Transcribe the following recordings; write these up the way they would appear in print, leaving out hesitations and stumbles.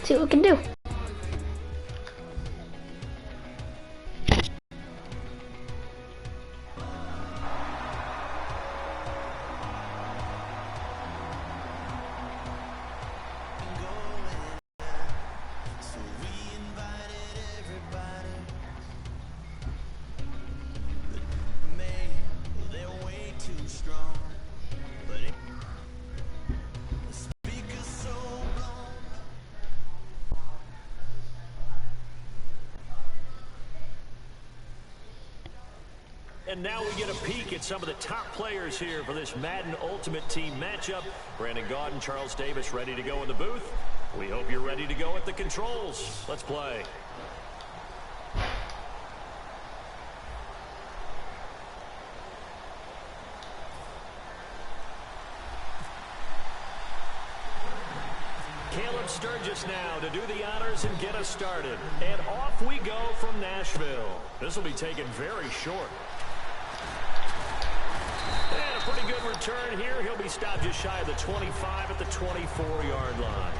See what we can do. And now we get a peek at some of the top players here for this Madden Ultimate Team matchup. Brandon Gaudin, Charles Davis ready to go in the booth. We hope you're ready to go at the controls. Let's play. Caleb Sturgis now to do the honors and get us started. And off we go from Nashville. This will be taken very short. And a pretty good return here. He'll be stopped just shy of the 25 at the 24-yard line.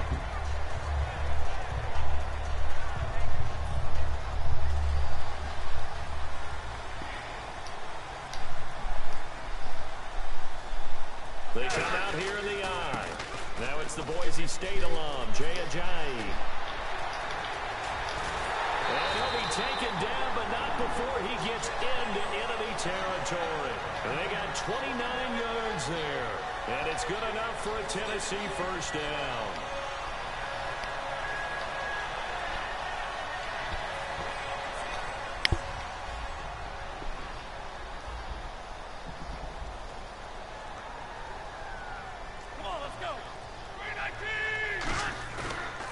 They come out here in the I. Now it's the Boise State alum, Jay Ajayi. And he'll be taken down, but not before he gets into enemy territory. And they got 29 yards there. And it's good enough for a Tennessee first down.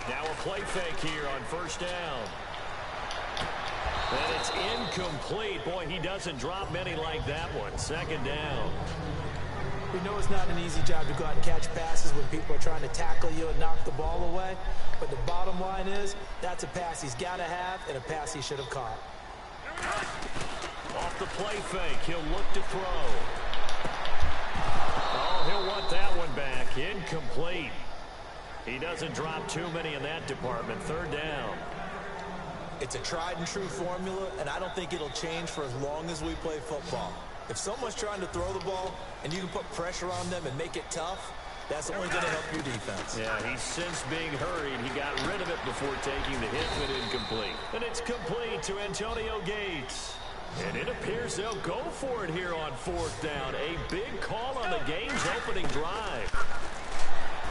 Now a play fake here on first down. And it's incomplete. Boy, he doesn't drop many like that one. Second down. We know it's not an easy job to go out and catch passes when people are trying to tackle you and knock the ball away. But the bottom line is, that's a pass he's got to have and a pass he should have caught. Off the play fake, he'll look to throw. Oh, he'll want that one back. Incomplete. He doesn't drop too many in that department. Third down. It's a tried and true formula, and I don't think it'll change for as long as we play football. If someone's trying to throw the ball and you can put pressure on them and make it tough, that's only going to help your defense. Yeah, he's since being hurried. He got rid of it before taking the hit, but incomplete. And it's complete to Antonio Gates. And it appears they'll go for it here on fourth down. A big call on the game's opening drive.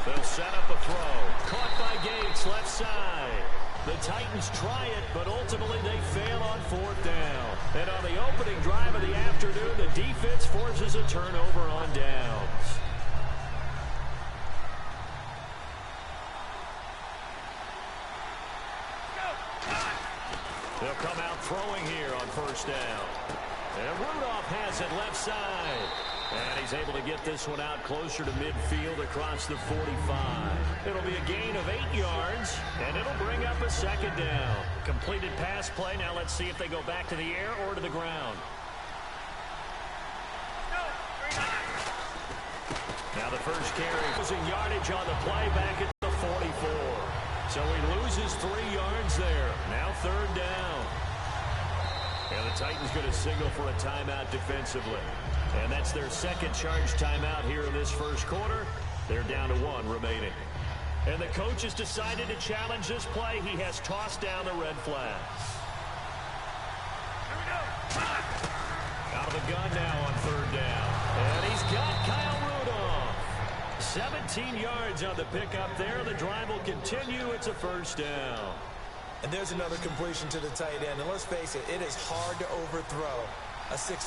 They'll set up a throw. Caught by Gates, left side. The Titans try it, but ultimately they fail on fourth down. And on the opening drive of the afternoon, the defense forces a turnover on downs. They'll come out throwing here on first down. And Rudolph has it left side. And he's able to get this one out closer to midfield across the 45. It'll be a gain of 8 yards, and it'll bring up a second down. Completed pass play. Now let's see if they go back to the air or to the ground. Now the first carry. Losing yardage on the play back at the 44. So he loses 3 yards there. Now third down. And the Titans going to signal for a timeout defensively. And that's their second charge timeout here in this first quarter. They're down to 1 remaining. And the coach has decided to challenge this play. He has tossed down the red flags. Out of the gun now on third down. And he's got Kyle Rudolph. 17 yards on the pickup there. The drive will continue. It's a first down. And there's another completion to the tight end. And let's face it, it is hard to overthrow a 6'6"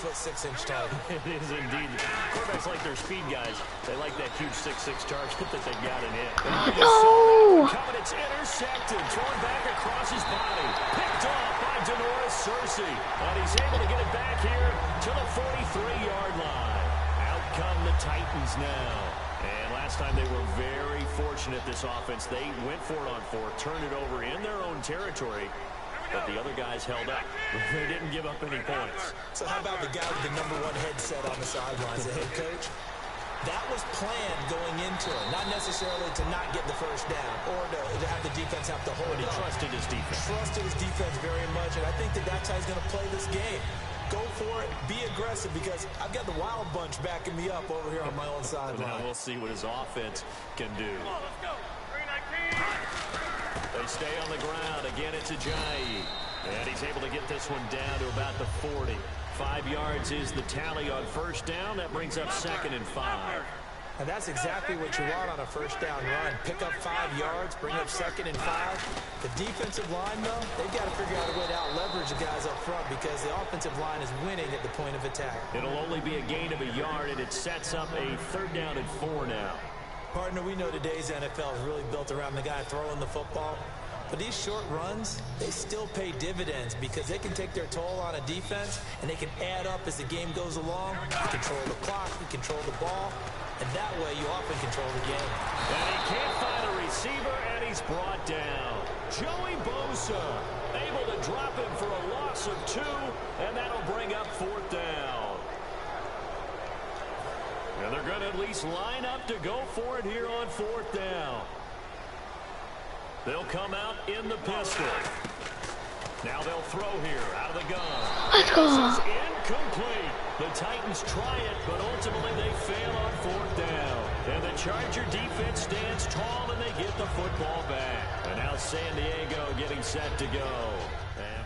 target. It is indeed. Quarterbacks like their speed guys. They like that huge 6'6" target that they've got in it. No! Coming, it's intercepted. Thrown back across his body. Picked off by Denoris Searcy. And he's able to get it back here to the 43-yard line. Out come the Titans now. And last time they were very fortunate, this offense. They went for it on 4, turned it over in their own territory. But the other guys held up. They didn't give up any points. So how about the guy with the #1 headset on the sidelines, the head coach? That was planned going into it, not necessarily to not get the first down or to have the defense have to hold it. He trusted his defense. Trusted his defense very much, and I think that's how he's going to play this game. Go for it, be aggressive, because I've got the wild bunch backing me up over here on my own sideline. Now we'll see what his offense can do. Come on, let's go. 319. They stay on the ground. Again, it's Ajayi. And he's able to get this one down to about the 40. 5 yards is the tally on first down. That brings up 2nd and 5. And that's exactly what you want on a first down run. Pick up 5 yards, bring up 2nd and 5. The defensive line, though, they've got to figure out a way to out-leverage the guys up front because the offensive line is winning at the point of attack. It'll only be a gain of a yard, and it sets up a 3rd down and 4 now. Partner, we know today's NFL is really built around the guy throwing the football. But these short runs, they still pay dividends because they can take their toll on a defense, and they can add up as the game goes along. You control the clock, you control the ball, and that way you often control the game. And he can't find a receiver, and he's brought down. Joey Bosa able to drop him for a loss of 2, and that'll bring up 4th down. And they're going to at least line up to go for it here on 4th down. They'll come out in the pistol. Now they'll throw here out of the gun. Let's go. This is incomplete. The Titans try it, but ultimately they fail on 4th down. And the Charger defense stands tall, and they get the football back. And now San Diego getting set to go. And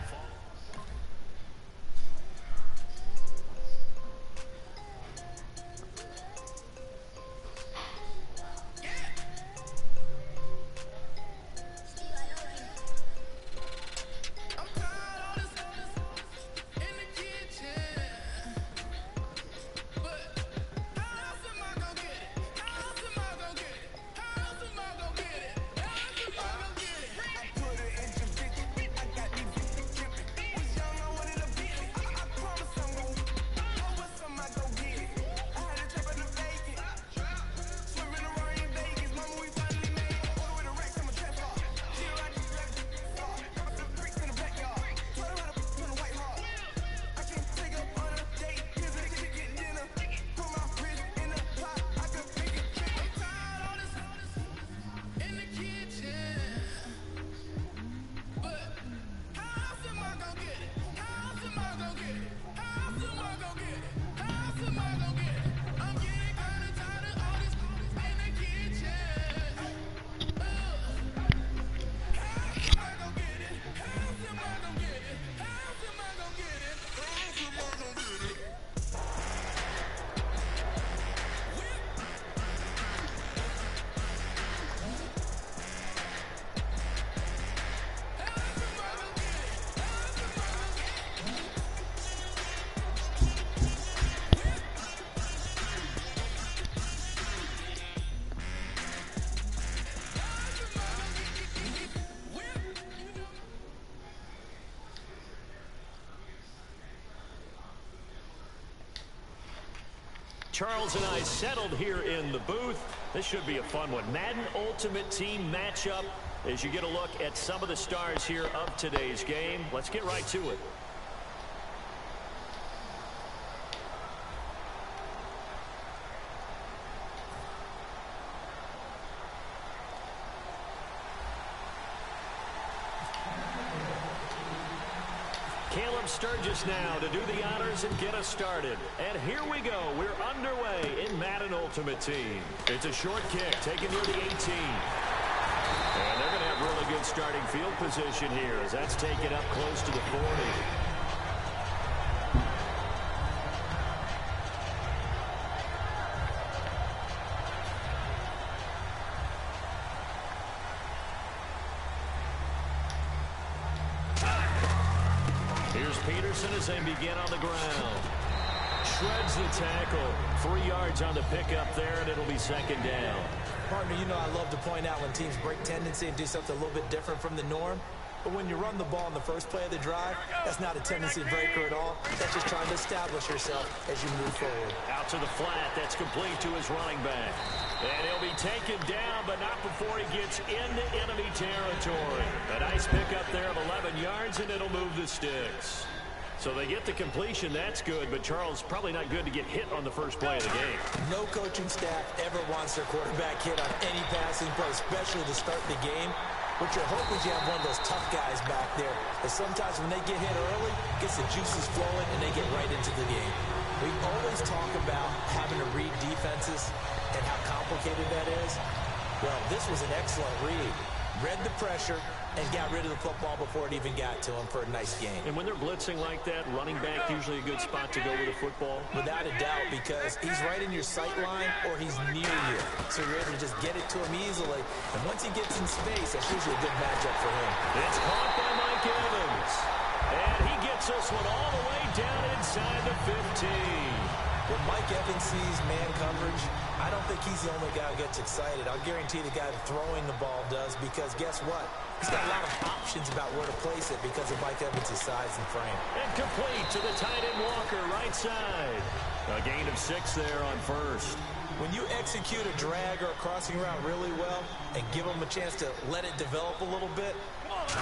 Charles and I settled here in the booth. This should be a fun one. Madden Ultimate Team matchup as you get a look at some of the stars here of today's game. Let's get right to it. Sturgis now to do the honors and get us started. And here we go. We're underway in Madden Ultimate Team. It's a short kick taken near the 18. And they're going to have really good starting field position here as that's taken up close to the 40. As they begin on the ground. Shreds the tackle. 3 yards on the pickup there, and it'll be 2nd down. Partner, you know I love to point out when teams break tendency and do something a little bit different from the norm. But when you run the ball in the first play of the drive, that's not a tendency breaker at all. That's just trying to establish yourself as you move forward. Out to the flat. That's complete to his running back. And he'll be taken down, but not before he gets into enemy territory. A nice pickup there of 11 yards, and it'll move the sticks. So they get the completion. That's good, but Charles, probably not good to get hit on the first play of the game. No coaching staff ever wants their quarterback hit on any passing play, especially to start the game. What you're hoping is you have one of those tough guys back there. And sometimes when they get hit early, it gets the juices flowing, and they get right into the game. We always talk about having to read defenses and how complicated that is. Well, this was an excellent read. Read the pressure and got rid of the football before it even got to him for a nice game. And when they're blitzing like that, running back usually a good spot to go with the football? Without a doubt, because he's right in your sight line or he's near you. So you're able to just get it to him easily. And once he gets in space, that's usually a good matchup for him. It's caught by Mike Evans. And he gets this one all the way down inside the 15. When Mike Evans sees man coverage, I don't think he's the only guy who gets excited. I'll guarantee the guy throwing the ball does, because guess what? He's got a lot of options about where to place it because of Mike Evans' size and frame. And complete to the tight end Walker, right side. A gain of 6 there on first. When you execute a drag or a crossing route really well and give them a chance to let it develop a little bit,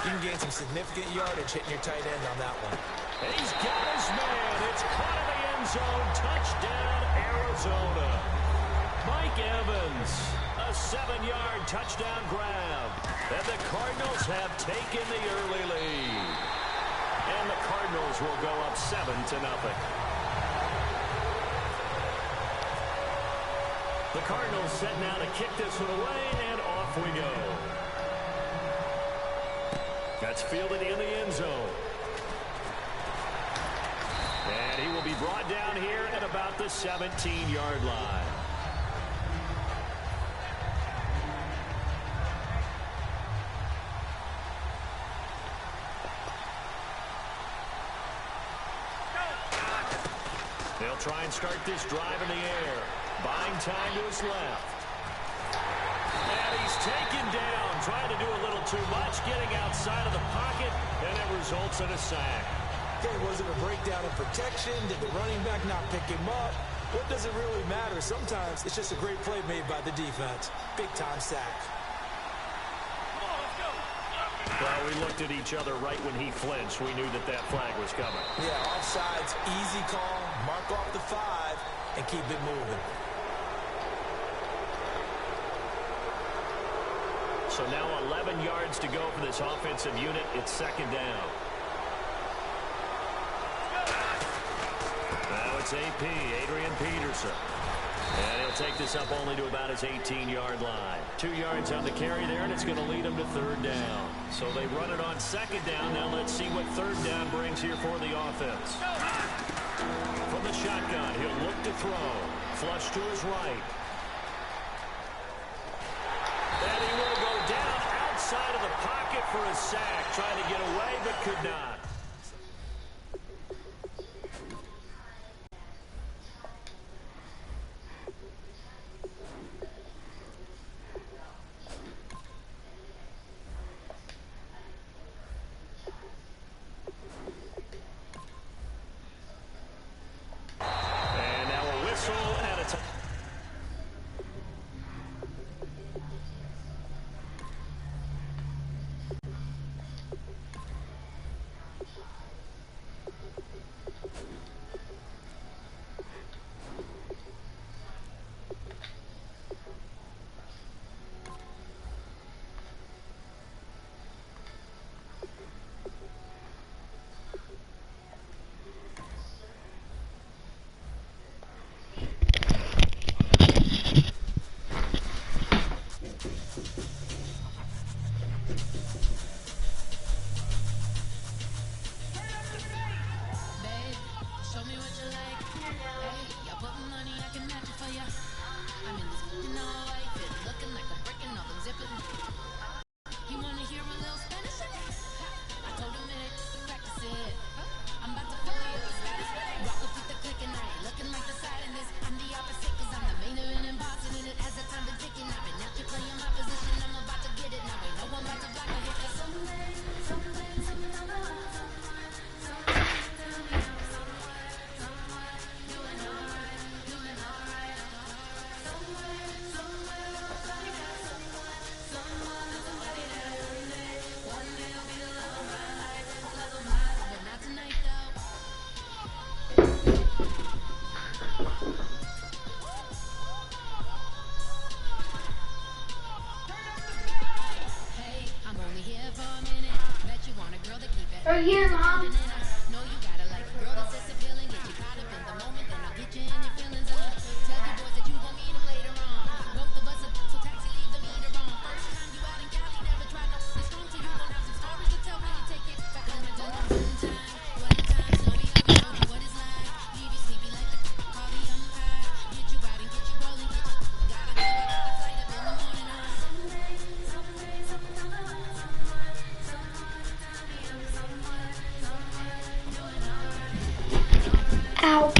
you can gain some significant yardage hitting your tight end on that one. And he's got his man. It's caught in the end zone. Touchdown, Arizona. Mike Evans, a 7-yard touchdown grab. And the Cardinals have taken the early lead. And the Cardinals will go up 7-0. The Cardinals set now to kick this one away, and off we go. That's fielded in the end zone. And he will be brought down here at about the 17-yard line. They'll try and start this drive in the air. Buying time to his left. And he's taken down, trying to do a little too much, getting outside of the pocket, and it results in a sack. Okay, was it a breakdown in protection? Did the running back not pick him up? What does it really matter? Sometimes it's just a great play made by the defense. Big-time sack. Well, we looked at each other right when he flinched. We knew that that flag was coming. Yeah, offsides, easy call, mark off the 5, and keep it moving. So now 11 yards to go for this offensive unit. It's second down. Now it's AP, Adrian Peterson. And he'll take this up only to about his 18-yard line. 2 yards on the carry there, and it's going to lead him to third down. So they run it on second down. Now let's see what third down brings here for the offense. From the shotgun, he'll look to throw. Flush to his right. And he will go down outside of the pocket for a sack. Trying to get away, but could not. Right here, Mom. Ow.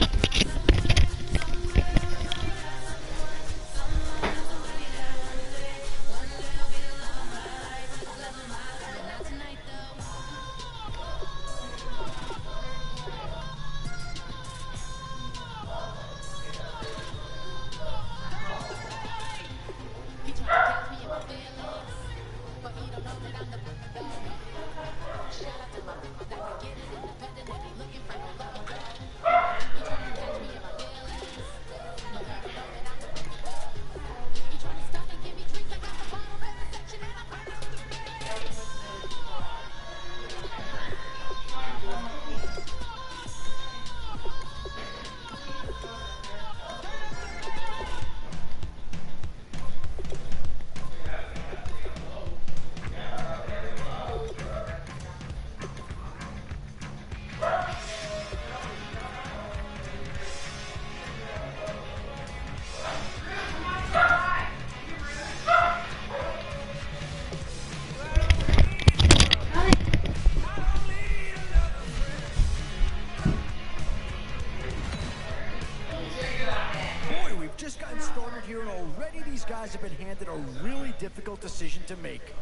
Just gotten started here, and already these guys have been handed a really difficult decision to make.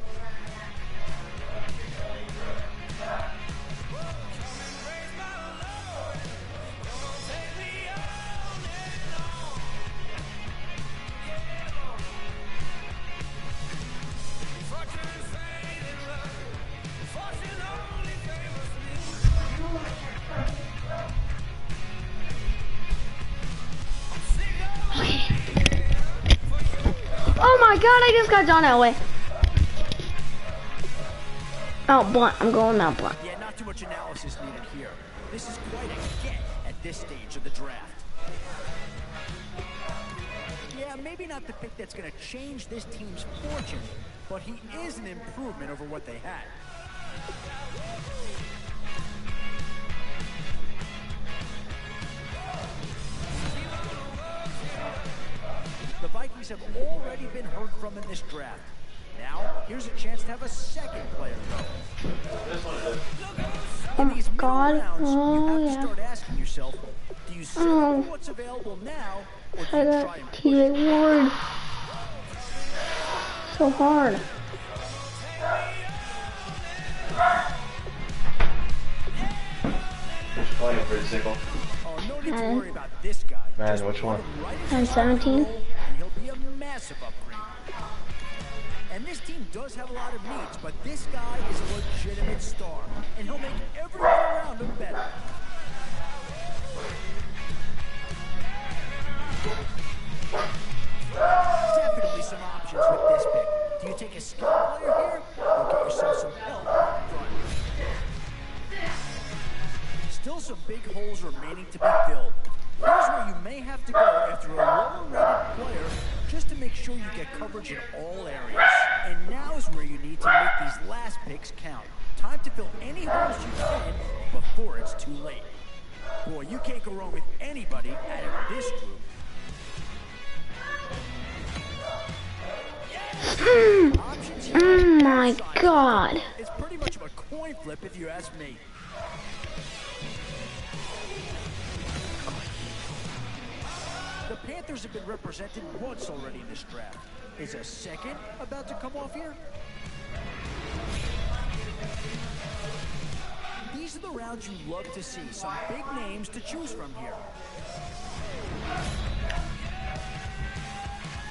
Oh my god, I just got John Elway. Oh, blunt. I'm going now, blunt. Yeah, not too much analysis needed here. This is quite a get at this stage of the draft. Yeah, maybe not the pick that's going to change this team's fortune, but he is an improvement over what they had. The Vikings have already been heard from in this draft. Now, here's a chance to have a second player go. Oh my god. Rounds, you have to Yeah. start asking yourself, do you settle for what's available now, or do Try you that try and push teammate it? Ward. So hard. Playing for a sickle. Oh, no need to worry about this guy. Man, Just which one? put him right in I'm the starting 17. role, and he'll be a massive upgrade. And this team does have a lot of needs, but this guy is a legitimate star, and he'll make everyone around him better. Definitely some options with this pick. Do you take a skill player here, or get yourself some help up front? Still some big holes remaining to be filled. Here's where you may have to go after a lower-rated player just to make sure you get coverage in all areas. And now is where you need to make these last picks count. Time to fill any holes you can before it's too late. Boy, you can't go wrong with anybody out of this group. Oh my god. It's pretty much of a coin flip if you ask me. The Panthers have been represented once already in this draft. Is a second about to come off here? These are the rounds you love to see. Some big names to choose from here.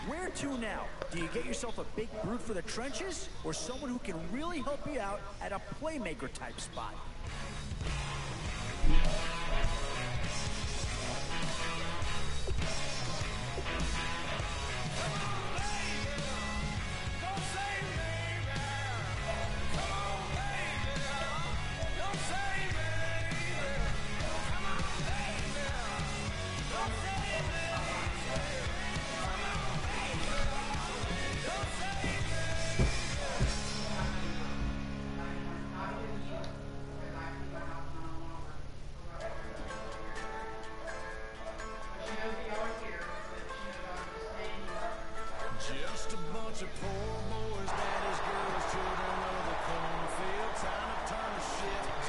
Where to now? Do you get yourself a big brute for the trenches, or someone who can really help you out at a playmaker type spot?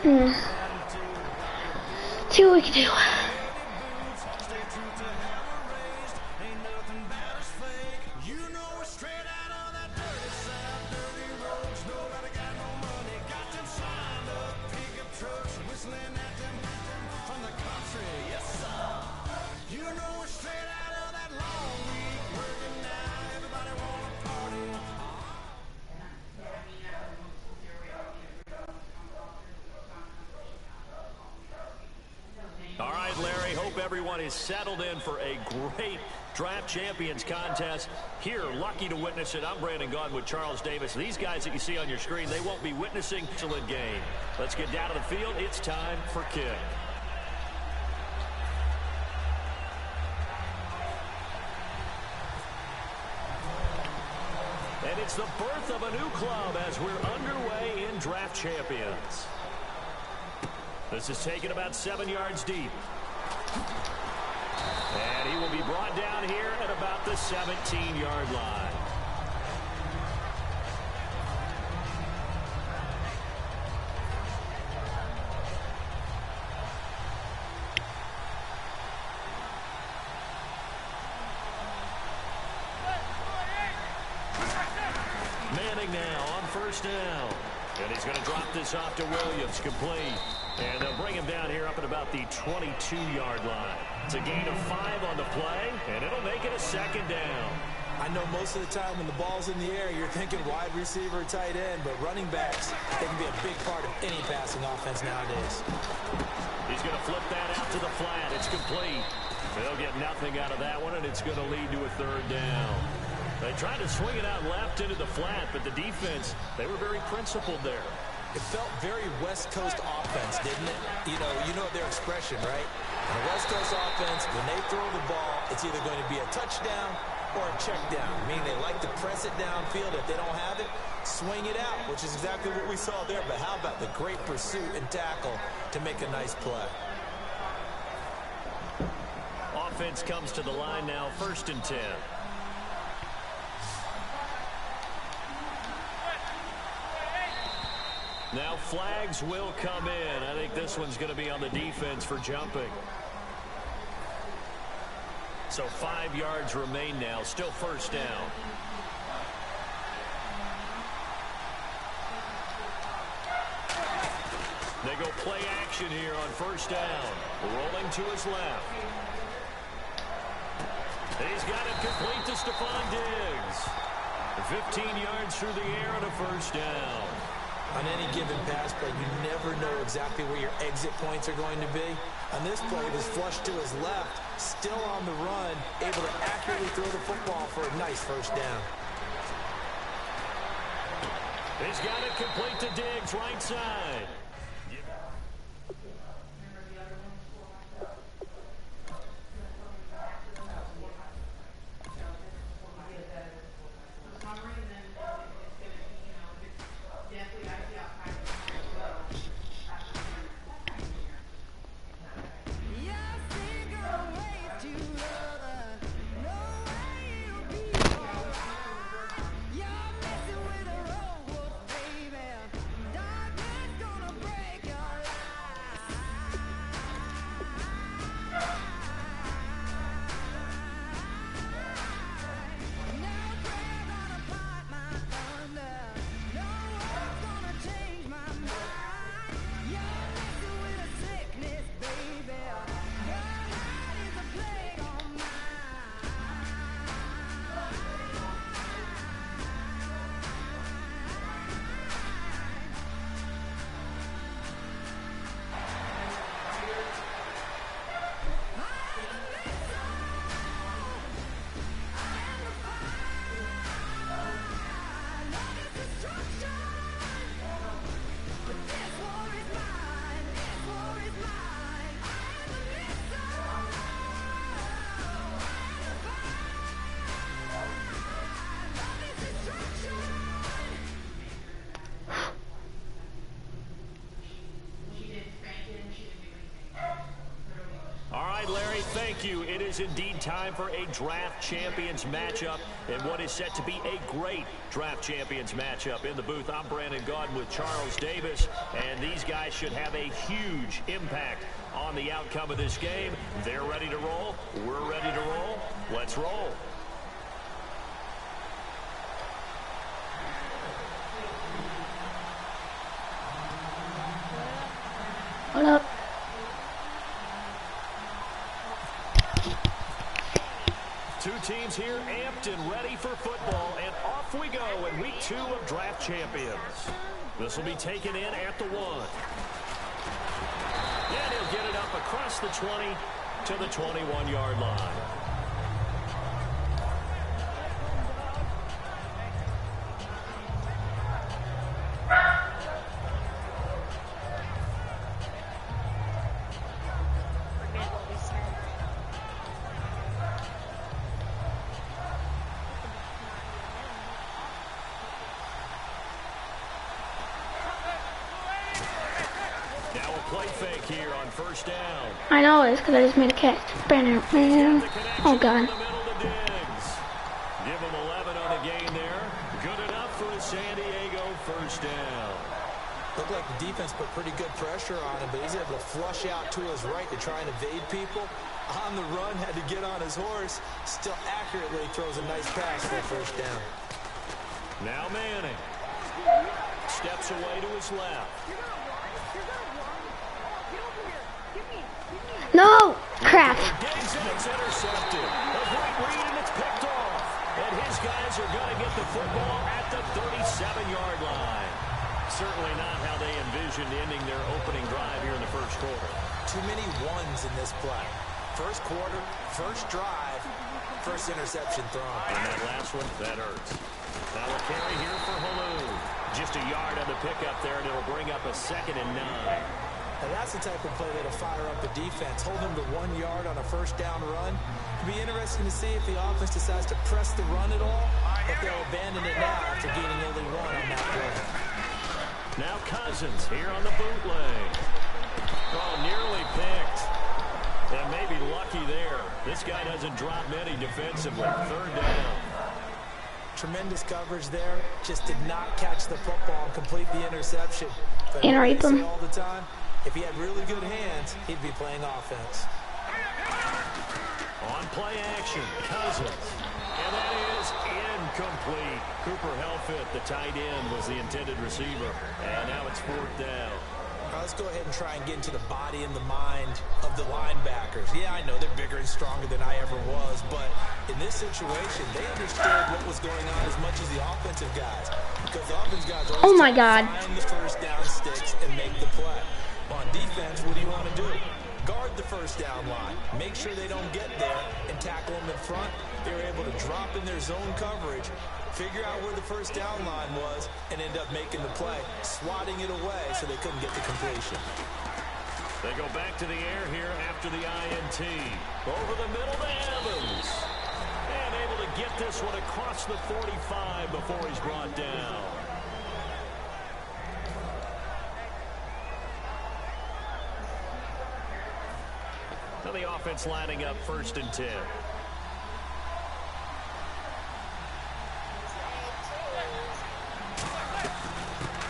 See what we can do. All right, Larry, hope everyone is settled in for a great Draft Champions contest. Here, lucky to witness it. I'm Brandon Gaudin with Charles Davis. These guys that you see on your screen, they won't be witnessing an excellent game. Let's get down to the field. It's time for kick. And it's the birth of a new club as we're underway in Draft Champions. This is taken about 7 yards deep. And he will be brought down here at about the 17-yard line. Manning now on first down. And he's going to drop this off to Williams, complete. And they'll bring him down here up at about the 22-yard line. It's a gain of 5 on the play, and it'll make it a second down. I know most of the time when the ball's in the air, you're thinking wide receiver, tight end, but running backs, they can be a big part of any passing offense nowadays. He's going to flip that out to the flat. It's complete. They'll get nothing out of that one, and it's going to lead to a third down. They tried to swing it out left into the flat, but the defense, they were very principled there. It felt very West Coast offense, didn't it? You know their expression, right? In a West Coast offense, when they throw the ball, it's either going to be a touchdown or a check down, meaning they like to press it downfield. If they don't have it, swing it out, which is exactly what we saw there. But how about the great pursuit and tackle to make a nice play? Offense comes to the line now, 1st and 10. Now flags will come in. I think this one's going to be on the defense for jumping. So 5 yards remain now. Still first down. They go play action here on first down. Rolling to his left. He's got it complete to Stephon Diggs. 15 yards through the air and a first down. On any given pass play, you never know exactly where your exit points are going to be. On this play, it was flushed to his left, still on the run, able to accurately throw the football for a nice first down. He's got it complete to Diggs, right side. thank you. It is indeed time for a draft champions matchup, and what is set to be a great draft champions matchup. In the booth, I'm Brandon Gaudin with Charles Davis, and these guys should have a huge impact on the outcome of this game. They're ready to roll. We're ready to roll. Let's roll. Hold up. Two teams here amped and ready for football, and off we go in week 2 of draft champions. This will be taken in at the 1. And he'll get it up across the 20 to the 21-yard line. Now a play fake here on first down. I know it's because I just made a catch. Oh, God. Give him 11 on the game there. Good enough for a San Diego first down. Looked like the defense put pretty good pressure on him, but he's able to flush out to his right to try and evade people. On the run, had to get on his horse. Still accurately throws a nice pass for a first down. Now Manning. Steps away to his left. No! Crap. Diggs, and it's intercepted. A great read, and it's picked off. And his guys are going to get the football at the 37-yard line. Certainly not how they envisioned ending their opening drive here in the first quarter. Too many ones in this play. First quarter, first drive, first interception thrown. And that last one, that hurts. Now a carry here for Halou. Just a yard on the pickup there, and it'll bring up a 2nd and 9. Now that's the type of play that'll fire up the defense. Hold them to 1 yard on a first down run. It'll be interesting to see if the offense decides to press the run at all, or if they'll abandon it now after gaining only 1 on that play. Now Cousins here on the bootleg. Oh, nearly picked. And maybe lucky there. This guy doesn't drop many defensively. 3rd down. Tremendous coverage there. Just did not catch the football and complete the interception. But And rape him. all the time, if he had really good hands, he'd be playing offense. On play action, Cousins. And that is incomplete. Cooper Helfit, the tight end, was the intended receiver. And now it's 4th down. Let's go ahead and try and get into the body and the mind of the linebackers. Yeah, I know they're bigger and stronger than I ever was, but in this situation, they understood what was going on as much as the offensive guys. Because the offensive guys always Oh, my God. find the first down sticks and make the play. On defense, what do you want to do? Guard the first down line. Make sure they don't get there and tackle them in front. They were able to drop in their zone coverage, figure out where the first down line was, and end up making the play, swatting it away so they couldn't get the completion. They go back to the air here after the INT. Over the middle to Evans. And able to get this one across the 45 before he's brought down. Now the offense lining up 1st and 10.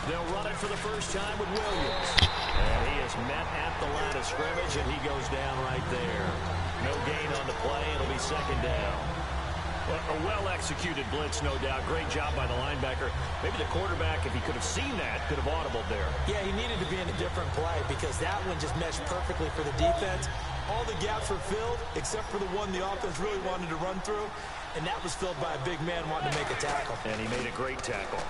They'll run it for the first time with Williams. And he is met at the line of scrimmage, and he goes down right there. No gain on the play. It'll be 2nd down. A well-executed blitz, no doubt. Great job by the linebacker. Maybe the quarterback, if he could have seen that, could have audibled there. Yeah, he needed to be in a different play because that one just meshed perfectly for the defense. All the gaps were filled except for the one the offense really wanted to run through, and that was filled by a big man wanting to make a tackle. And he made a great tackle.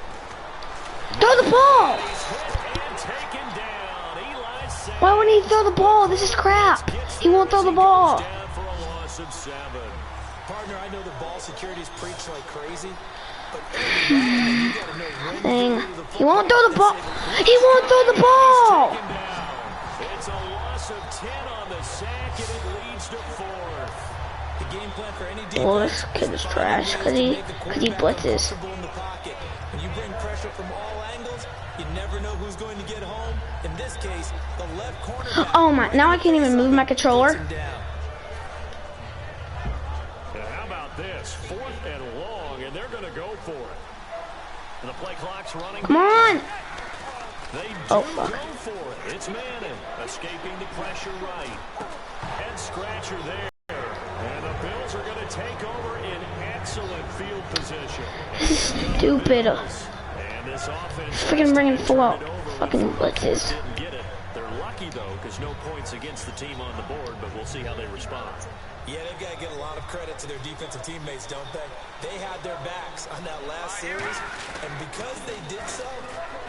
Throw the ball! He's hit and taken down. Eli Sanders. Why wouldn't he throw the ball? This is crap. He won't throw the ball. Down for a loss of 7. Partner, I know the ball security's preached like crazy, but you gotta know when Dang. to throw the He won't throw the ball. football. He won't throw the ball. Taken down. It's a loss of 10 on the sack, and it leads to 4th. The game plan for any defense. Well, this kid is trash because he blitzes. In the pocket. When you bring pressure from all angles, you never know who's going to get home. In this case, the left corner. Oh my! Now I can't even move my controller. this. 4th and long, and they're going to go for it. And the play clock's running. Come on. They do go for it. It's Manning escaping the pressure right. Head scratcher there. And the Bills are going to take over in excellent field position. Stupid. And this offense Freaking bringing full out. Fucking blitzes. Didn't get it. They're lucky, though, because no points against the team on the board, but we'll see how they respond. Yeah, they've got to give a lot of credit to their defensive teammates, don't they? They had their backs on that last series, and because they did so,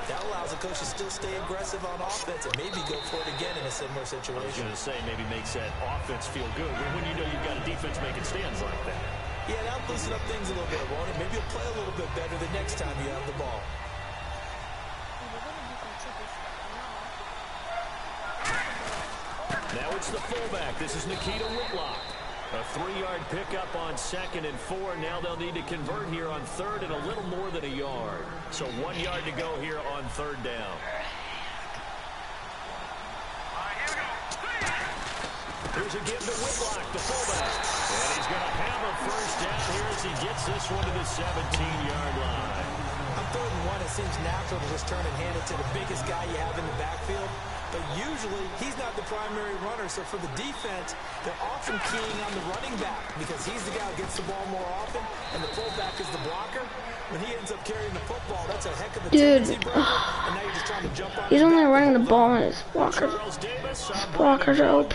that allows the coach to still stay aggressive on offense and maybe go for it again in a similar situation. I was going to say, maybe makes that offense feel good when you know you've got a defense making stands like that. Yeah, that'll loosen up things a little bit, won't it? Maybe you'll play a little bit better the next time you have the ball. Now it's the fullback. This is Nikita Whitlock. A 3-yard pickup on 2nd and 4. Now they'll need to convert here on 3rd and a little more than a yard. So 1 yard to go here on 3rd down. Here's a give to Whitlock, the fullback. And he's going to have a first down here as he gets this one to the 17-yard line. On 3rd and 1, it seems natural to just turn and hand it to the biggest guy you have in the backfield. But usually, he's not the primary runner. So for the defense, they're often keying on the running back because he's the guy who gets the ball more often, and the fullback is the blocker. When he ends up carrying the football, that's a heck of a tendency breaker. And now you're just trying to jump on. He's only running the ball and his blockers. Blockers are OP.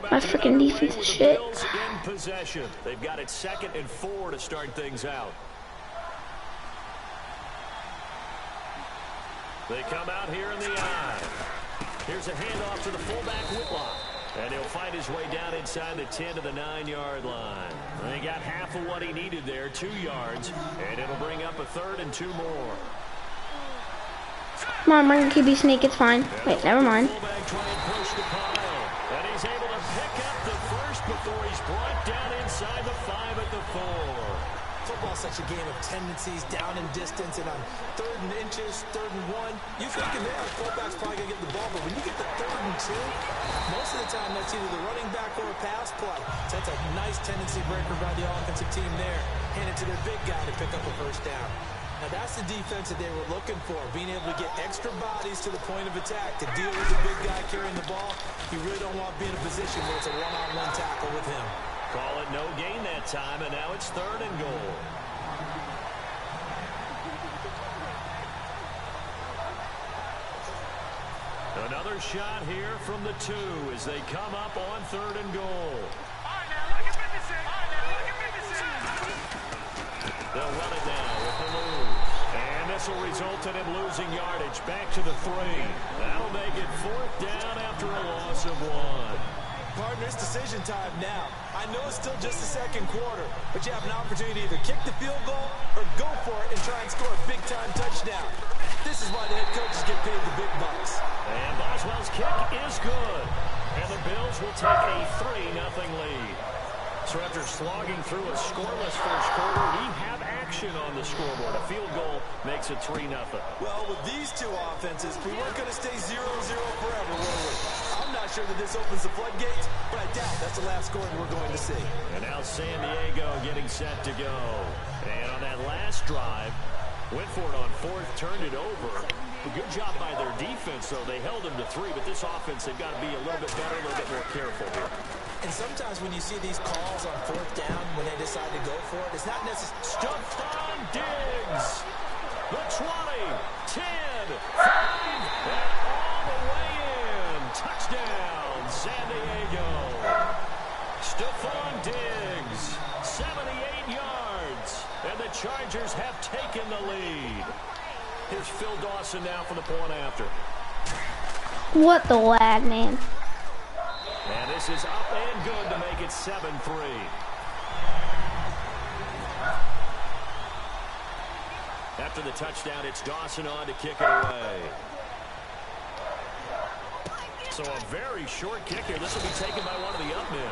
My freaking defense is shit. In possession. They've got it 2nd and 4 to start things out. They come out here in the eye. Here's a handoff to the fullback, Whitlock. And he'll find his way down inside the 10 to the 9-yard line. And he got half of what he needed there, 2 yards. And it'll bring up a 3rd and 2 more. Come on, bring QB sneak. It's fine. Wait, never mind. Fullback trying to push the pile. And he's able to pick up the first before he's brought down inside the 5 at the 4. Football's such a game of tendencies, down and distance, and on 3rd and inches, 3rd and 1, you thinking there, the fullback's probably going to get the ball, but when you get to 3rd and 2, most of the time that's either the running back or a pass play. So that's a nice tendency breaker by the offensive team there. Hand it to their big guy to pick up a first down. Now that's the defense that they were looking for, being able to get extra bodies to the point of attack to deal with the big guy carrying the ball. You really don't want to be in a position where it's a one-on-one tackle with him. Call it no gain that time, and now it's 3rd and goal. Another shot here from the 2 as they come up on 3rd and goal. They'll run it now with the move. And this will result in him losing yardage back to the 3. That'll make it 4th down after a loss of 1. Partner, it's decision time now. I know it's still just the 2nd quarter, but you have an opportunity to either kick the field goal or go for it and try and score a big-time touchdown. This is why the head coaches get paid the big bucks. And Boswell's kick is good. And the Bills will take a 3-0 lead. So after slogging through a scoreless first quarter, we have action on the scoreboard. A field goal makes it 3-0. Well, with these two offenses, we weren't going to stay 0-0 forever, were we? I'm not sure that this opens the floodgates, but I doubt that's the last scoring we're going to see. And now San Diego getting set to go. And on that last drive, went for it on 4th, turned it over. A good job by their defense, though. They held them to 3, but this offense, they've got to be a little bit better, a little bit more careful here. And sometimes when you see these calls on 4th down, when they decide to go for it, it's not necessarily... Stephon Diggs! The 20, 10, 5, and all the way in. Touchdown, San Diego. Stephon Diggs, 78 yards, and the Chargers have taken the lead. Here's Phil Dawson now for the point after. What the lag, man. And this is up and good to make it 7-3. After the touchdown, it's Dawson on to kick it away. So a very short kick here. This will be taken by one of the up men.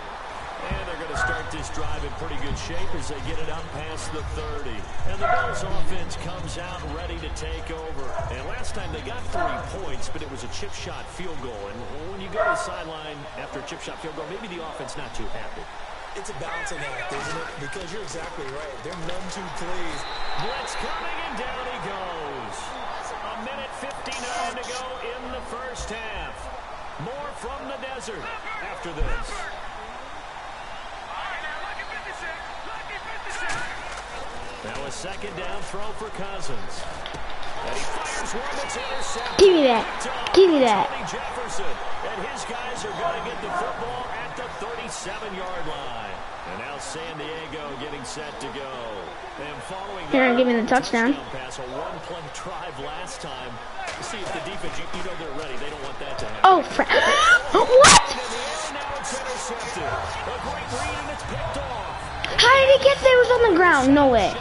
And they're going to start this drive in pretty good shape as they get it up past the 30. And the Bills offense comes out ready to take over. And last time they got 3 points, but it was a chip shot field goal. And when you go to the sideline after a chip shot field goal, maybe the offense not too happy. It's a balancing act, isn't it? Because you're exactly right. They're none too pleased. Blitz coming, and down he goes. A minute 59 to go in the first half. More from the desert after this. Now a second down throw for Cousins. And he fires one that's intercepted. Give me that. Give me that. Tony Jefferson. And his guys are going to get the football at the 37-yard line. And now San Diego getting set to go. And following They're going to give me the touchdown. Pass, a one-play drive last time. See if the defense, you know they're ready. They don't want that to happen. Oh, what? Now it's intercepted. A great read, and it's picked off. How did he get there? It was on the ground. No way.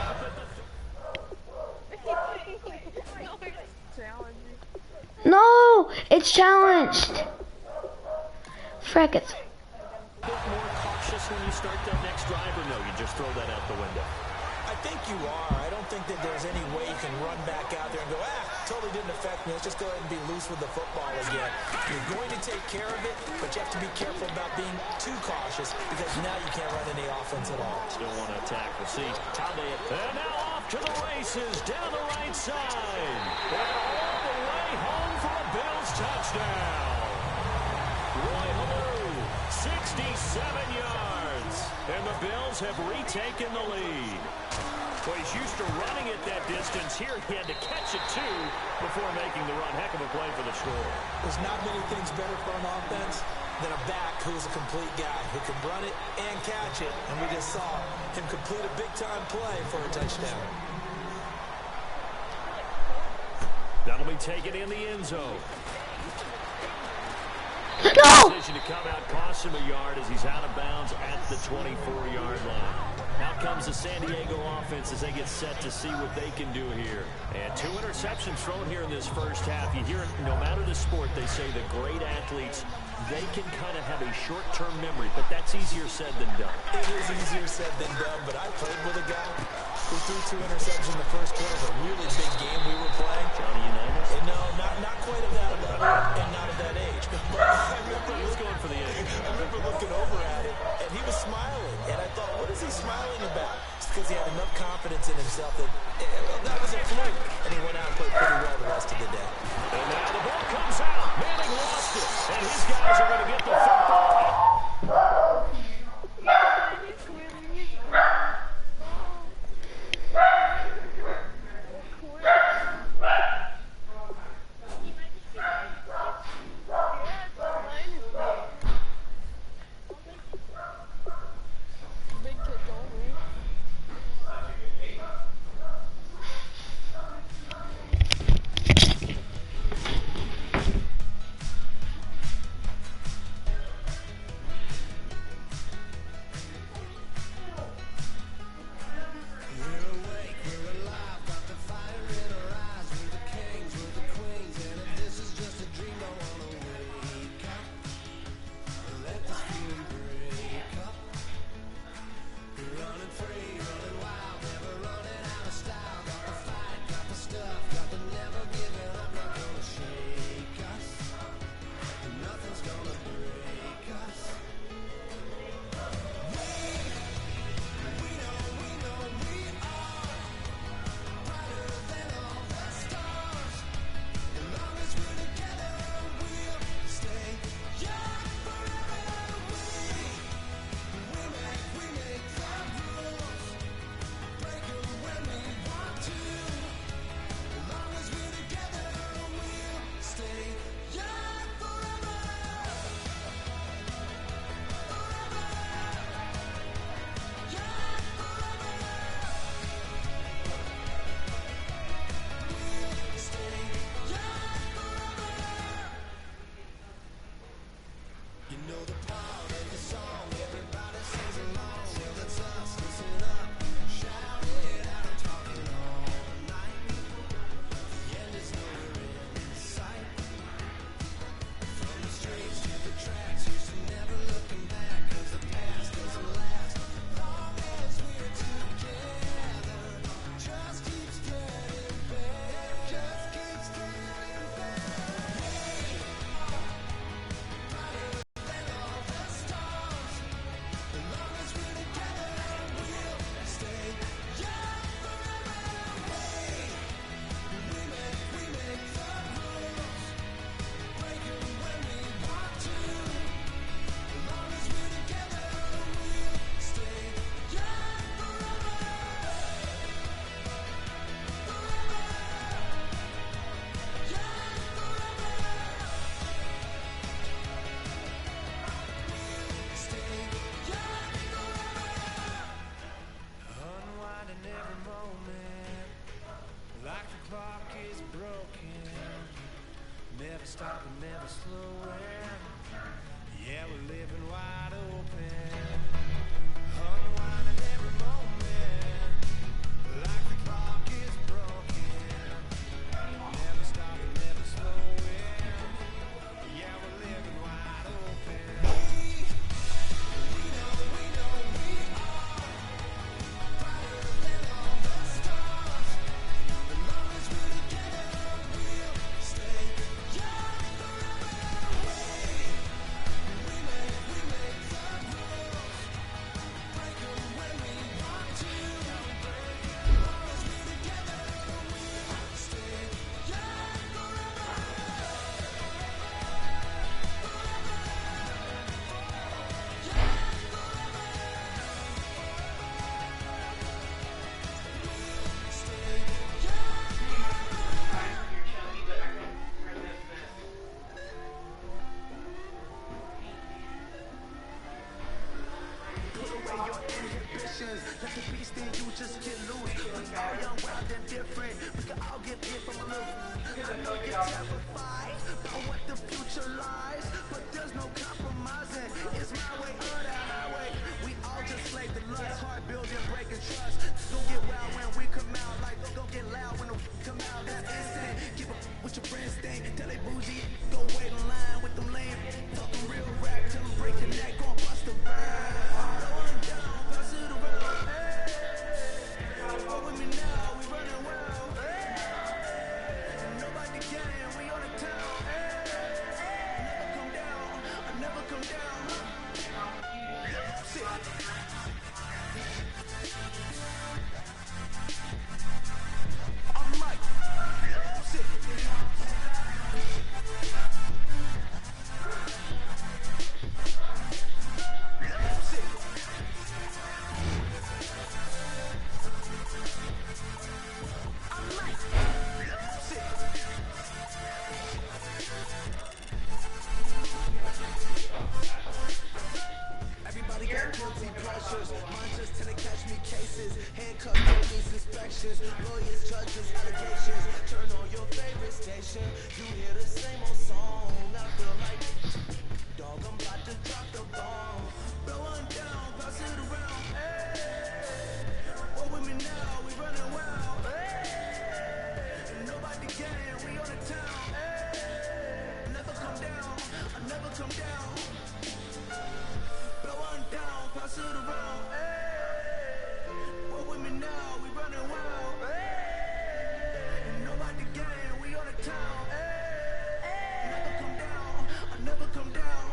No, it's challenged. Frick, it's... A bit more cautious when you start that next drive, or no, you just throw that out the window? I think you are. I don't think that there's any way you can run back out there and go, totally didn't affect me. Let's just go ahead and be loose with the football again. You're going to take care of it, but you have to be careful about being too cautious because now you can't run any offense at all. Still want to attack. We'll see how they... And now off to the races, down the right side. And all the way home for a Bills touchdown. Roy Halou, 67 yards. And the Bills have retaken the lead. Well, he's used to running it that distance. Here he had to catch it, too, before making the run. Heck of a play for the score. There's not many things better for an offense than a back who's a complete guy who can run it and catch it. And we just saw him complete a big-time play for a touchdown. That'll be taken in the end zone. No! Decision to come out, cost him a yard as he's out of bounds at the 24-yard line. Out comes the San Diego offense as they get set to see what they can do here. And 2 interceptions thrown here in this first half. You hear it, no matter the sport, they say the great athletes, they can kind of have a short-term memory, but that's easier said than done. It is easier said than done, but I played with a guy who threw 2 interceptions in the first quarter of a really big game we were playing. Johnny Unitas? And no, not quite at that level and not at that age. But I remember going for the age. I remember looking over at it, and he was smiling. And I thought, what is he smiling about? It's because he had enough confidence in himself that that was a fluke. And he went out and played pretty well the rest of the day. And now the ball comes out. Manning lost it. And his guys are going to get the football. every moment, like the clock is broken. Never stopping, never slowing. Yeah, we're living wide open. Unwinding every moment, like the clock is broken. Never stopping, never slowing. Yeah, we're living wide open. We know we are brighter than all the stars. As long as we're together, we'll stay young forever. We make the rules, break 'em when we want to. As long as we're together, we'll stay young let the beast in you just get loose. We all young, wild, and different. We can all get hit from a little. I know you're terrified about what the future lies, but there's no compromising. It's my way or the highway. We all just slave the lust, hard building, breaking trust. Don't get wild when we come out, like don't get loud when the come out. That's instant. Keep up with your friends thing. Tell they bougie, go wait in line with them lame. Talking real rap, tell them break your neck, gon' bust the rhyme. Going down, pass it around. With me now, we running wild. Nobody can, we on the town. Never come down, I never come down. Sit. I'm Mike. Sit. Everybody got guilty pleasures. Mine just tend to catch me cases. Handcuffs, police inspections. Lawyers, judges, allegations. Turn on your favorite station. You hear the same old song. I feel like, dog, I'm about to drop the bomb. Blow one down, pass it around. Hey, walk with me now, we running wild. Hey, and nobody can, we on the town. Hey, never come down, I never come down. Blow one down, pass it around. Hey, walk with me now, we running wild. Hey, and nobody can, we on the town. Hey, never come down, I never come down.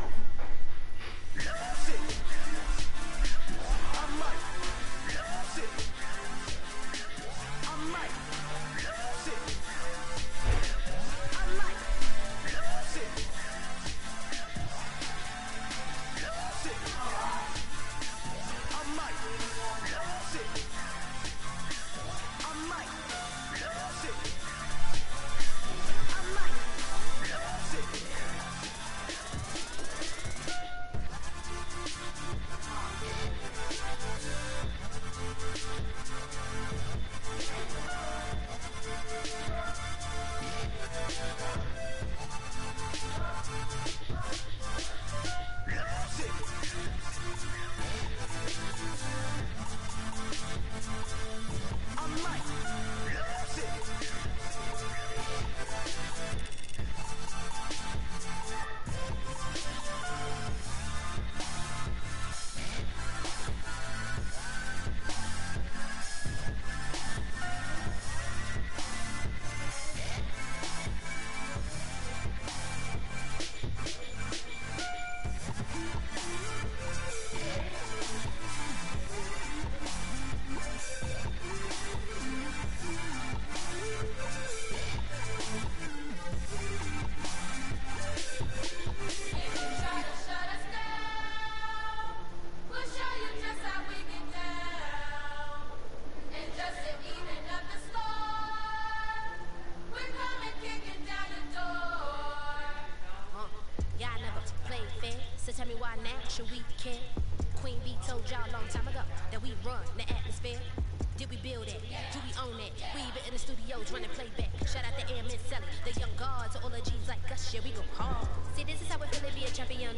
that? Do we own it? We even in the studios running playback. Shout out to Am and Sally, the young guards, all the G's like us. Yeah, we go hard. See, this is how we feel to be a champion.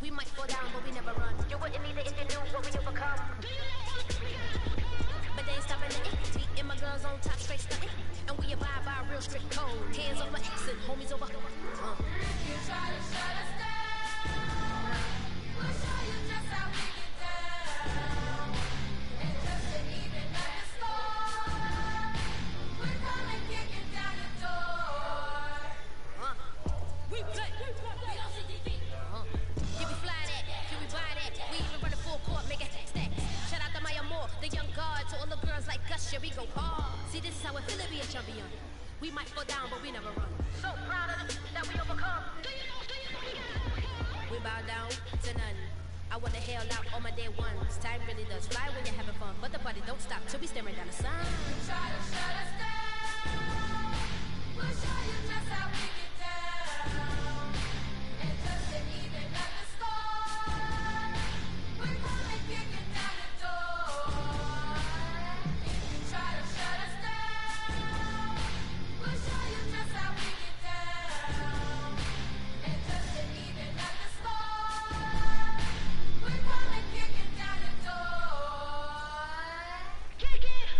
We might fall down, but we never run. You wouldn't need it if you knew what we overcome. But they ain't stopping the ink. Me and my girls on top, straight stunting. And we abide by a real strict code. Hands over X and homies over. If you try to shut us down, we'll show you just how we get down. And just to even up the score, we're coming kicking down the door. We play. We don't see defeat. Can we fly that? Can we buy that? We even run a full court, make it stack. Shout out to Maya Moore, the young guard, to all the girls like us. Yeah, we go hard. See, this is how it feel to be a champion. We might fall down, but we never run. So proud of them that we overcome. We bow down to none. I wanna hail out all my day ones. Time really does fly when you're having fun, but the party don't stop till we staring down the sun. Try to shut us down, we'll show you just how we get down. And just to even up the score, we're coming kicking down the door. If you try to shut us down, we'll show you just how we get down. And just to even up the score, we're coming kicking down the door. Kick it!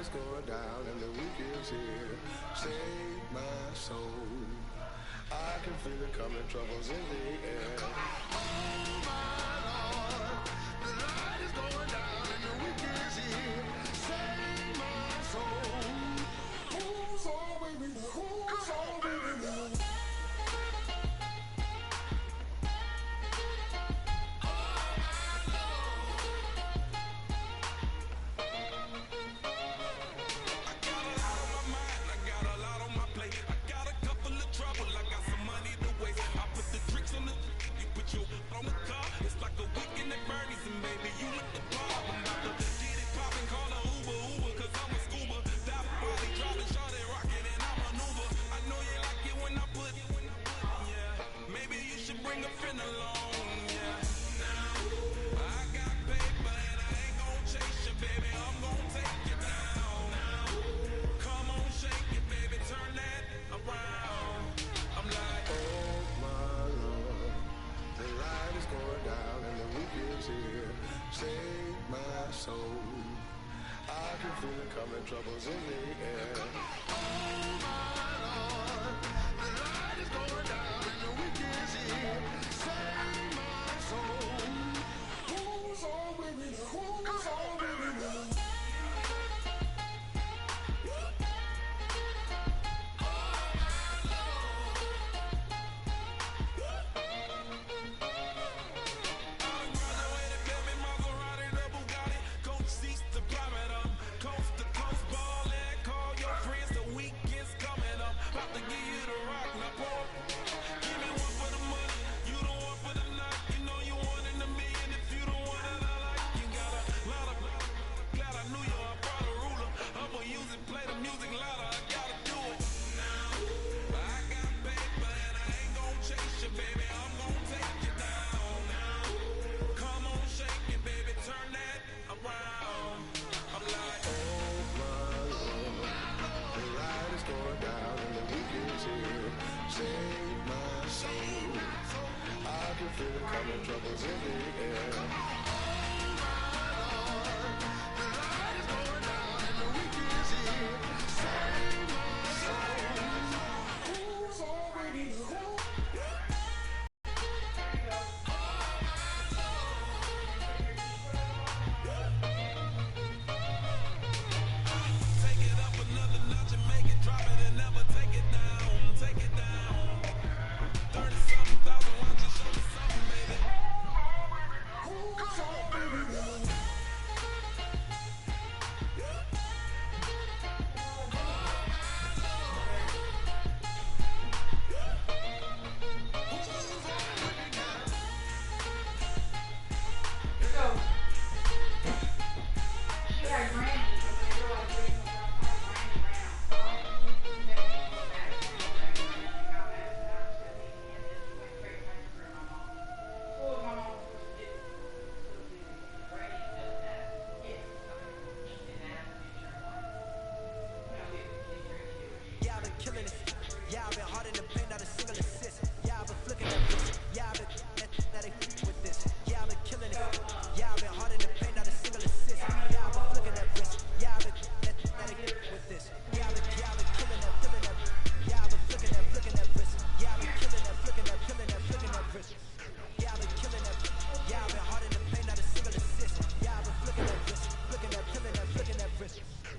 is going down and the week is here. Save my soul. I can feel it coming, troubles in the air. Oh my Lord, the light is going down and the week is here. Save my soul. Who's all baby? Who's all baby? Save my soul. I can feel it coming, troubles in the air. Oh my Lord, the light is going down and the week is here. Save my soul. Who's all baby? Who's all baby? Save my soul. I can feel it coming, troubles in the air. Oh my Lord, the light is going down and the week is here. Save my soul. Who's already home? Take it up another notch and make it drop it and never take it down. Take it down. 30-something thousand watches, show me something, baby. Who's on, baby?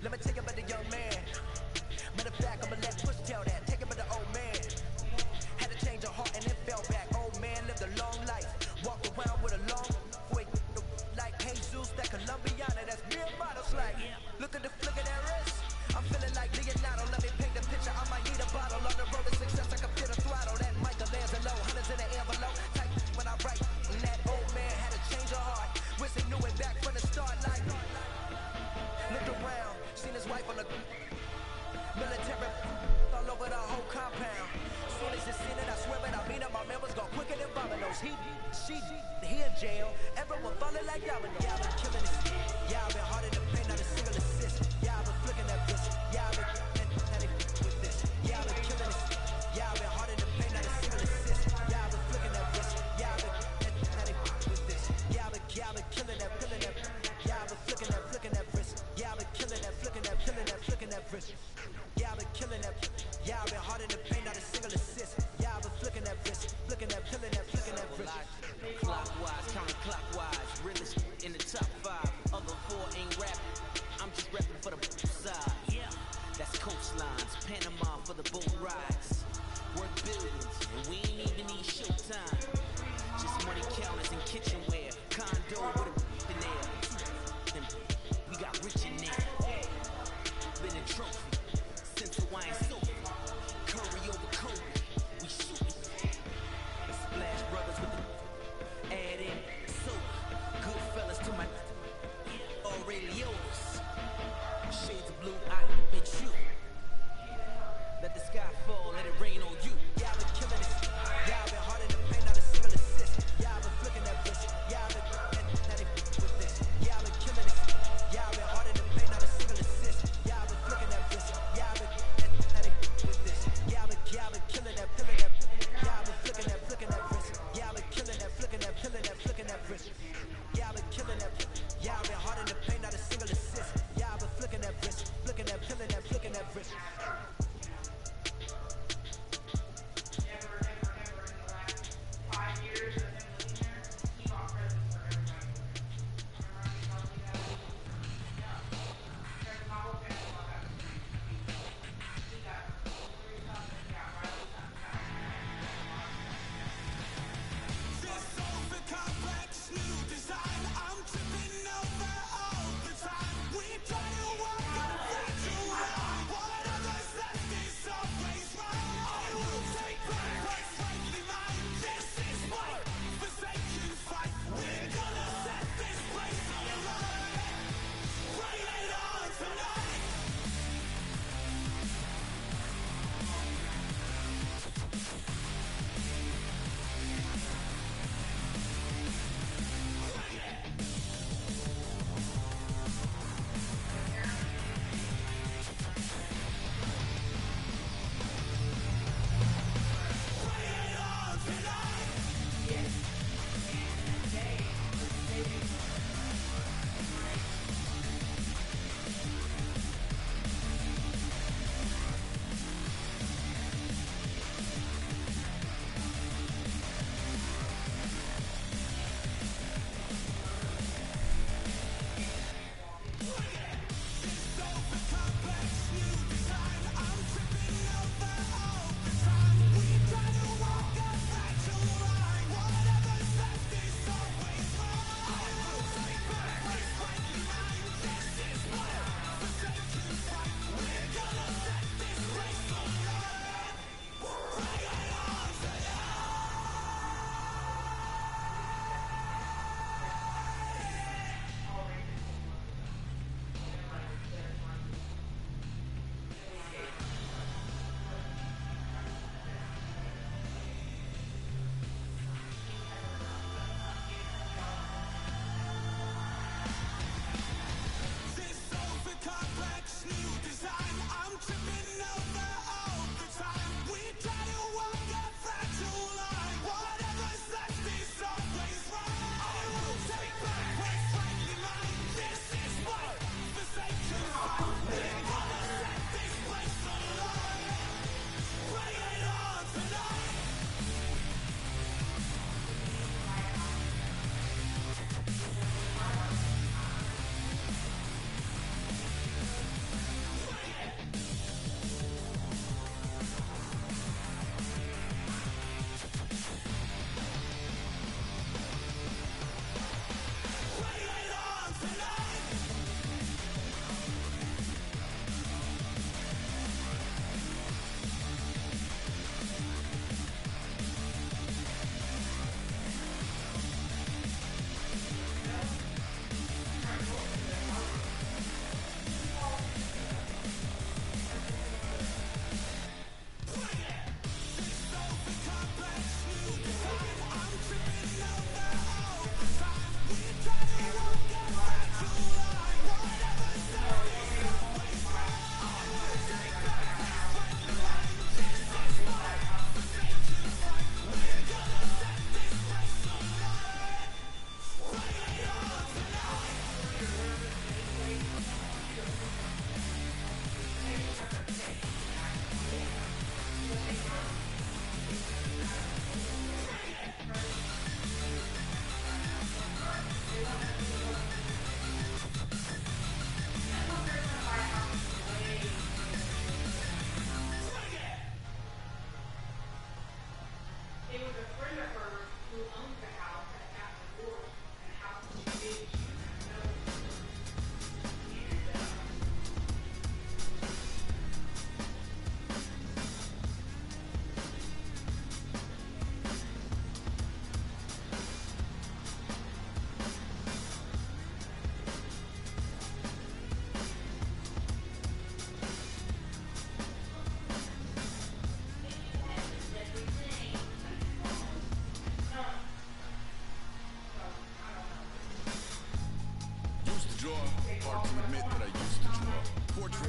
Let me take it back to young man. Matter of fact, I'ma let Push tell that. Take it back to old man. Had to change a heart and it fell back. Old man lived a long life. Walked around with a long way. Like Jesus, that Colombiana. That's me and models like. Look at the flick of that wrist. I'm feeling like Leonardo. Let me paint the picture. I might need a bottle. On the road to success, I can feel the throttle. That Michelangelo, hundreds in the envelope. Tight when I write. And that old man had to change a heart. Wish he knew it back from the start. Like, looked around, seen his wife on the military all over the whole compound. Soon as you seen it, I swear it, I mean it. My man was gone quicker than dominoes. He in jail. Everyone falling like dominoes. Yeah, I've been killing it. Yeah, I've been hard in the paint, not a single assist. Yeah, I've been flicking that bitch. Yeah, I've been with this. Yeah, I've been killing it. Yeah, I've been hard in the paint, not a single assist. Yeah, I've been flicking that bitch. Yeah, I've been with this. Yeah, I've been killing that, killing that. Yeah, I've been flicking that wrist. Yeah, I've been killing that, flicking that, killing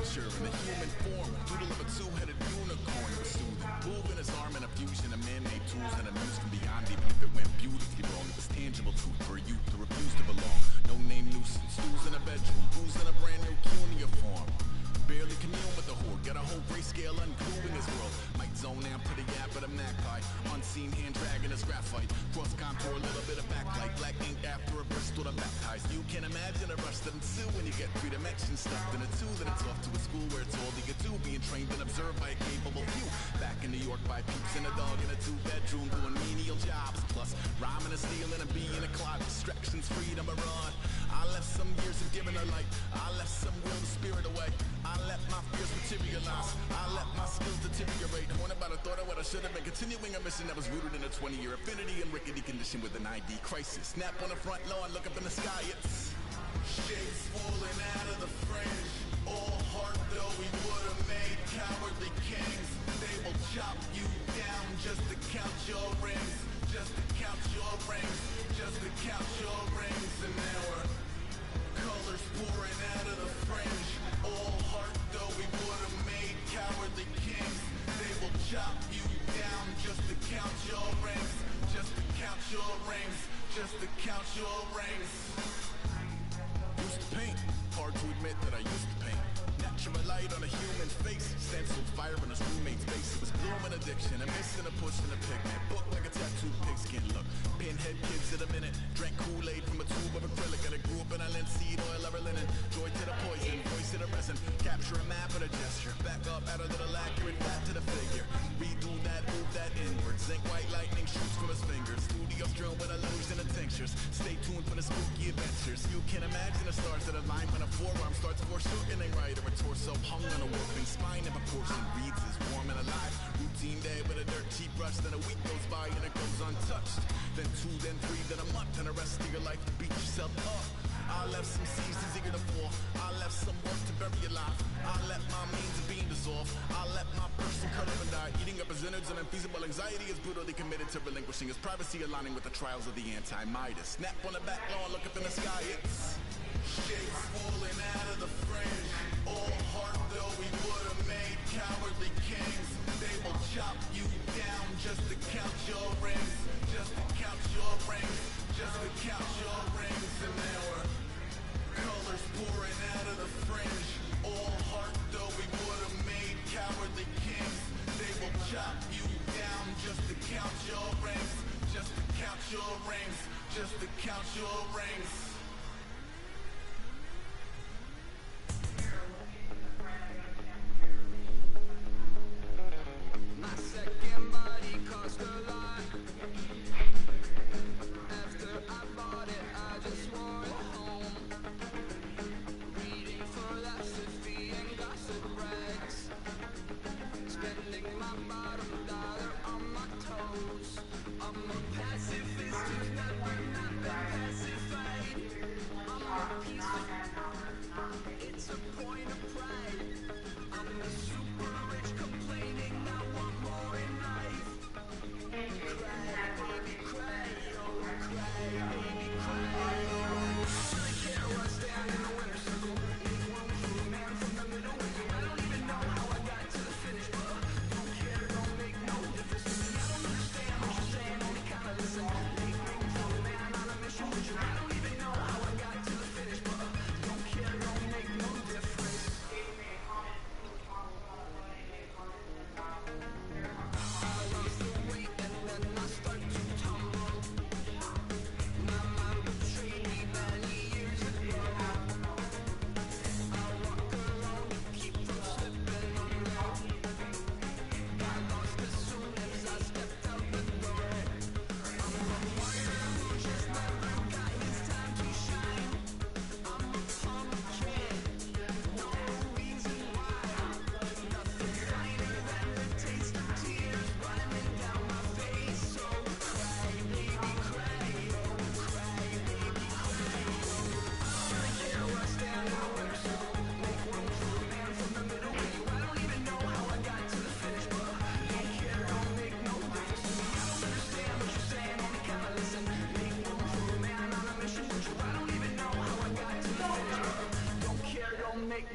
future in a human form. Doodle of a two-headed unicorn was soothing. Moving his arm in a fusion of man-made tools and a muse from beyond, even if it went beautifully wrong. It was tangible truth for a youth to refuse to belong. No name nuisance, stools in a bedroom, booze in a brand new cuneiform. Barely commune with the horde, got a whole grayscale ungluing his world. Might zone out, put a yap at a magpie. Unseen hand dragging his graphite. Cross contour, a little bit of backlight. Black ink after a Bristol to baptize. You can imagine a rush that ensue when you get 3 dimensions stuffed in a 2. Then it's off to a school where it's all you get to. Being trained and observed by a capable few. Back in New York by peeps and a dog in a 2-bedroom doing menial jobs. Plus rhyming and stealing and being a clock. Distractions, freedom, a run. I left some years of giving her light. I left some will to spirit away. I let my fears materialize. I let my skills deteriorate. Torn about a thought of what I should have been. Continuing a mission that was rooted in a 20-year affinity and rickety condition with an ID crisis. Snap on the front lawn, look up in the sky. It's shapes falling out of the fringe. All heart though we would have made cowardly kings. They will chop you down just to count your rings. Just to count your rings. Just to count your rings. And there were colors pouring out of the fringe. All heart though we would have made cowardly kings. They will chop you down just to count your rings. Just to count your rings. Just to count your rings. Used to paint. Hard to admit that I used to paint. Natural light on a human face. Stenciled fire in his roommate's face. It was gloom and addiction. A missing a push and a pigment. Book like a tattooed pigskin look. Pinhead kids in a minute. Drank Kool-Aid from a tube of acrylic. And I grew up in a linseed oil ever linen. Joy to the poison. Voice to the resin. Capture a map with a gesture. Back up, add a little accurate fat to the figure. Redo that, move that inward. Zinc white lightning shoots from his fingers. Studio strewn with illusion and tinctures. Stay tuned for the spooky adventures. You can imagine the stars that align when a forearm starts foreshortening right. Or a torso hung on a warping spine in proportion. Reads as warm and alive. Routine day with a dirt cheap brush. Then a week goes by and it goes untouched. Then 2, then 3, then a month. And the rest of your life to beat yourself up. I left some seasons eager to fall. I left some work to bury alive. I let my means of being dissolved. I let my person curl up and die. Eating up his innards and unfeasible anxiety is brutally committed to relinquishing his privacy, aligning with the trials of the anti-Midas. Snap on the back lawn, look up in the sky. It's shapes falling out of the fringe. All heart though we would have made cowardly kings. They will chop you down just to count your rings. Just to count your rings. Just to count your rings. And there were colors pouring out of the fringe. All heart though we would have made cowardly kings. They will chop you down just to count your rings. Just to count your rings. Just to count your rings. My second body cost a lot. After I bought it, I just wore it home. Reading philosophy and gossip rags. Spending my bottom dollar on my toes. I'm a pacifist who's never not been pacified.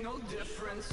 no difference.